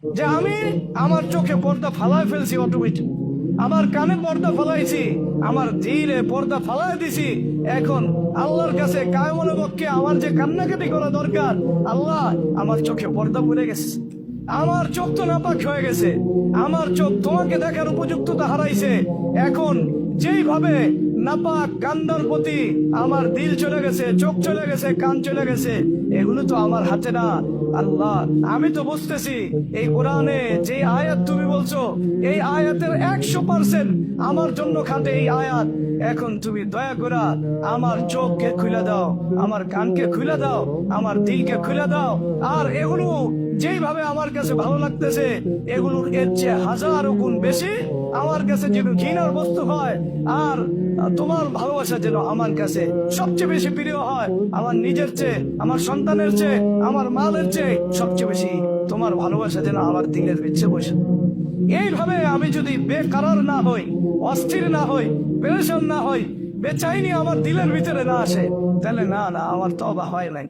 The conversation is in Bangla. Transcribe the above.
যে আমি আমার চোখে পর্দা ফালাই ফেলছি অটোমেটিক, আমার কানে পর্দা ফালাইছি, আমার দিলে পর্দা ফালাই দিছি। এখন আল্লাহর কাছে কায়মনে পক্ষে আমার যে কান্নাকাটি করা দরকার, আল্লাহ আমার চোখে পর্দা পড়ে গেছে, আমার চোখ তো নাপাক হয়ে গেছে, আমার চোখ তোমাকে দেখার উপযুক্ততা হারাইছে। এখন যেইভাবে নাপাক কান্দার প্রতি আমার দিল চলে গেছে, চোখ চলে গেছে, কান চলে গেছে, এগুলো তো আমার হাতে না। আল্লাহ আমি তো বুঝতেছি এই কোরআনে যে আয়াত তুমি বলছো, এই আয়াতের 100% আমার জন্য খাটে এই আয়াত। এখন তুমি দয়া করে আমার চোখকে খুলে দাও, আমার কানকে খুলে দাও, আমার দিলকে খুলে দাও। আর এগুলো যেইভাবে আমার কাছে ভালো লাগতেছে, এগুলোর এর চেয়ে হাজারো গুণ বেশি আমার কাছে যেন ঘৃণার বস্তু হয়। আর তোমার ভালোবাসা যেন আমার কাছে সবচেয়ে বেশি প্রিয় হয়, আমার নিজের চেয়ে, আমার সন্তানের চেয়ে, আমার মালের চেয়ে সবচেয়ে বেশি তোমার ভালোবাসা যেন আমার দিলের ভিতরে বসে। এইভাবে আমি যদি বেকারার না হই, অস্থির না হই, পেরেশান না হই, বেচাইনি আমার দিলের ভিতরে না আসে, তাহলে না আমার তওবা হয় নাই।